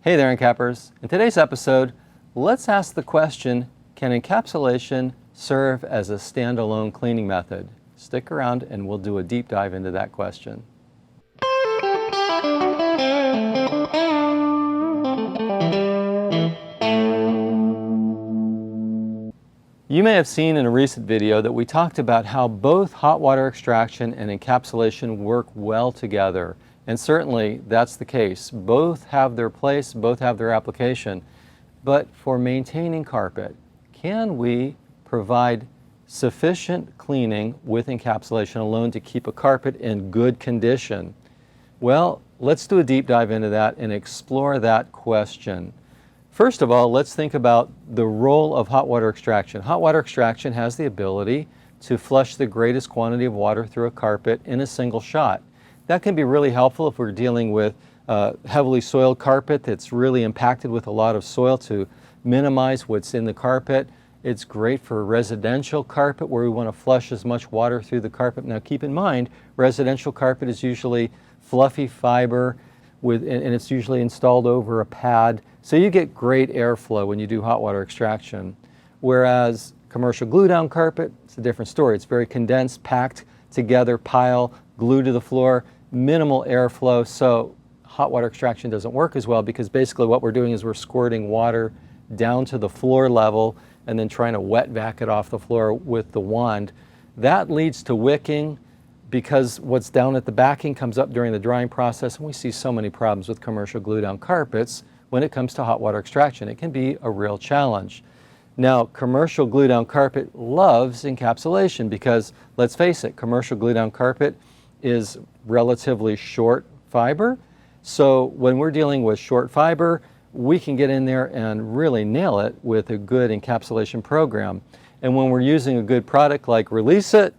Hey there, Encappers. In today's episode, let's ask the question, can encapsulation serve as a standalone cleaning method? Stick around and we'll do a deep dive into that question. You may have seen in a recent video that we talked about how both hot water extraction and encapsulation work well together. And certainly that's the case. Both have their place, both have their application. But for maintaining carpet, can we provide sufficient cleaning with encapsulation alone to keep a carpet in good condition? Well, let's do a deep dive into that and explore that question. First of all, let's think about the role of hot water extraction. Hot water extraction has the ability to flush the greatest quantity of water through a carpet in a single shot. That can be really helpful if we're dealing with heavily soiled carpet that's really impacted with a lot of soil to minimize what's in the carpet. It's great for residential carpet where we want to flush as much water through the carpet. Now keep in mind, residential carpet is usually fluffy fiber and it's usually installed over a pad. So you get great airflow when you do hot water extraction. Whereas commercial glue down carpet, it's a different story. It's very condensed, packed together, pile, glued to the floor, minimal airflow. So hot water extraction doesn't work as well because basically what we're doing is we're squirting water down to the floor level and then trying to wet vac it off the floor with the wand. That leads to wicking because what's down at the backing comes up during the drying process, and we see so many problems with commercial glue down carpets when it comes to hot water extraction. It can be a real challenge. Now, commercial glue down carpet loves encapsulation because, let's face it, commercial glue down carpet is relatively short fiber. So when we're dealing with short fiber, we can get in there and really nail it with a good encapsulation program. And when we're using a good product like Release It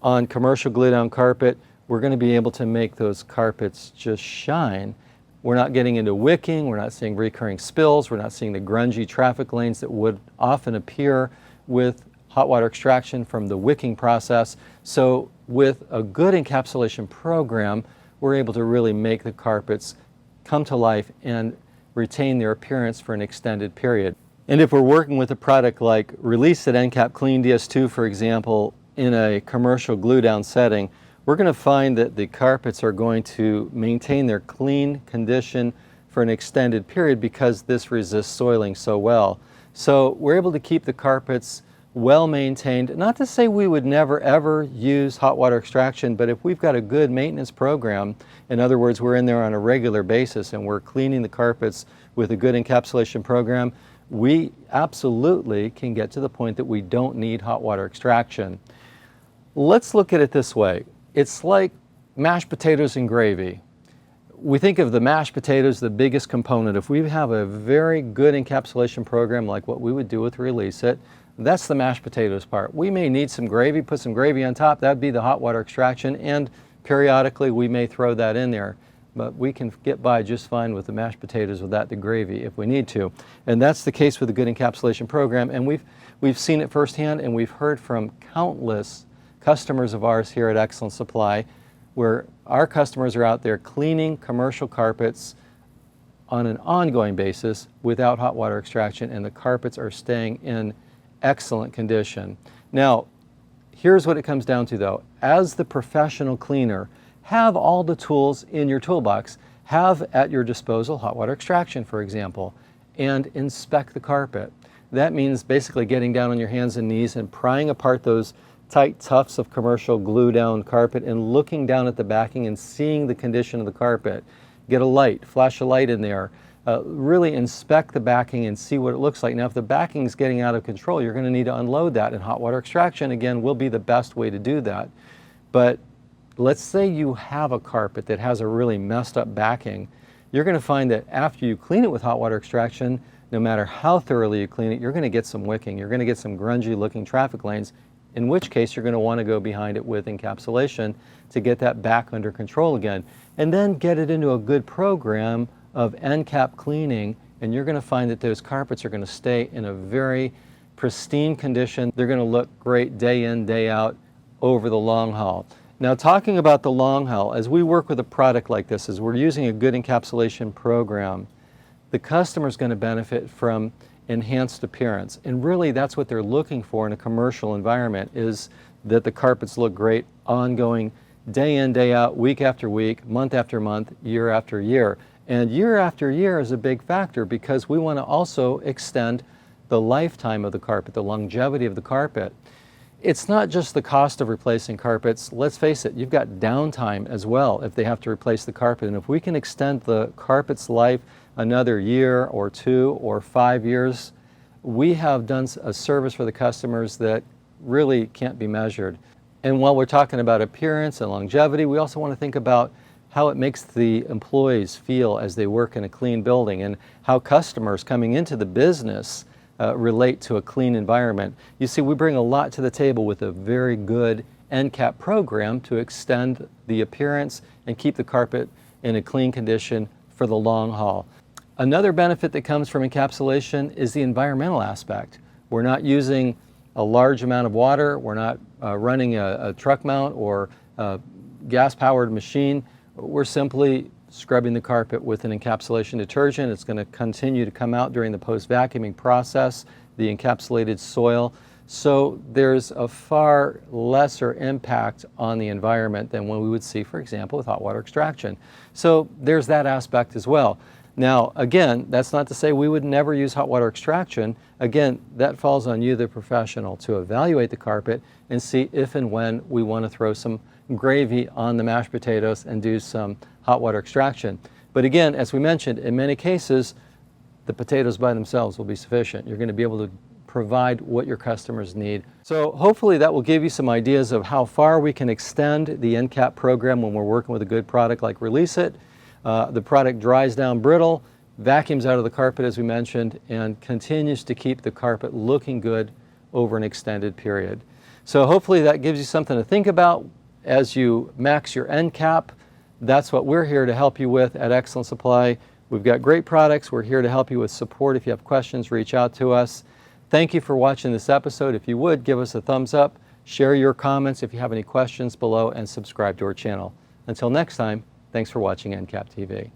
on commercial glue down carpet, we're going to be able to make those carpets just shine. We're not getting into wicking, we're not seeing recurring spills, we're not seeing the grungy traffic lanes that would often appear with hot water extraction from the wicking process. So with a good encapsulation program, we're able to really make the carpets come to life and retain their appearance for an extended period. And if we're working with a product like Release It Encap Clean DS2, for example, in a commercial glue down setting, we're going to find that the carpets are going to maintain their clean condition for an extended period because this resists soiling so well. So we're able to keep the carpets well maintained. Not to say we would never ever use hot water extraction, but if we've got a good maintenance program, in other words, we're in there on a regular basis and we're cleaning the carpets with a good encapsulation program, we absolutely can get to the point that we don't need hot water extraction. Let's look at it this way. It's like mashed potatoes and gravy. We think of the mashed potatoes, the biggest component. If we have a very good encapsulation program like what we would do with Release It, that's the mashed potatoes part. We may need some gravy, put some gravy on top, that'd be the hot water extraction, and periodically we may throw that in there. But we can get by just fine with the mashed potatoes without the gravy if we need to. And that's the case with a good encapsulation program, and we've seen it firsthand, and we've heard from countless customers of ours here at Excellent Supply, where our customers are out there cleaning commercial carpets on an ongoing basis without hot water extraction, and the carpets are staying in excellent condition. Now, here's what it comes down to though. As the professional cleaner, have all the tools in your toolbox. Have at your disposal hot water extraction, for example, and inspect the carpet. That means basically getting down on your hands and knees and prying apart those tight tufts of commercial glue down carpet and looking down at the backing and seeing the condition of the carpet. Get a light, flash a light in there, really inspect the backing and see what it looks like. Now if the backing is getting out of control, you're going to need to unload that, and hot water extraction again will be the best way to do that. But let's say you have a carpet that has a really messed up backing, you're going to find that after you clean it with hot water extraction, no matter how thoroughly you clean it, you're going to get some wicking, you're going to get some grungy looking traffic lanes, in which case you're going to want to go behind it with encapsulation to get that back under control again. And then get it into a good program of Encap cleaning, and you're going to find that those carpets are going to stay in a very pristine condition. They're going to look great day in, day out over the long haul. Now, talking about the long haul, as we work with a product like this, as we're using a good encapsulation program, the customer's going to benefit from enhanced appearance. And really that's what they're looking for in a commercial environment, is that the carpets look great ongoing, day in, day out, week after week, month after month, year after year. And year after year is a big factor because we want to also extend the lifetime of the carpet, the longevity of the carpet. It's not just the cost of replacing carpets. Let's face it, you've got downtime as well if they have to replace the carpet. And if we can extend the carpet's life another year or 2 or 5 years, we have done a service for the customers that really can't be measured. And while we're talking about appearance and longevity, we also want to think about how it makes the employees feel as they work in a clean building, and how customers coming into the business relate to a clean environment. You see, we bring a lot to the table with a very good Encap program to extend the appearance and keep the carpet in a clean condition for the long haul. Another benefit that comes from encapsulation is the environmental aspect. We're not using a large amount of water. We're not running a truck mount or a gas-powered machine. We're simply scrubbing the carpet with an encapsulation detergent. It's going to continue to come out during the post-vacuuming process, the encapsulated soil. So there's a far lesser impact on the environment than what we would see, for example, with hot water extraction. So there's that aspect as well. Now, again, that's not to say we would never use hot water extraction. Again, that falls on you, the professional, to evaluate the carpet and see if and when we want to throw some gravy on the mashed potatoes and do some hot water extraction. But again, as we mentioned, in many cases, the potatoes by themselves will be sufficient. You're going to be able to provide what your customers need. So hopefully that will give you some ideas of how far we can extend the Encap program when we're working with a good product like Release It. The product dries down brittle, vacuums out of the carpet as we mentioned, and continues to keep the carpet looking good over an extended period. So hopefully that gives you something to think about as you max your Encap. That's what we're here to help you with at Excellent Supply. We've got great products. We're here to help you with support. If you have questions, reach out to us. Thank you for watching this episode. If you would, give us a thumbs up, share your comments if you have any questions below, and subscribe to our channel. Until next time, thanks for watching Encap TV.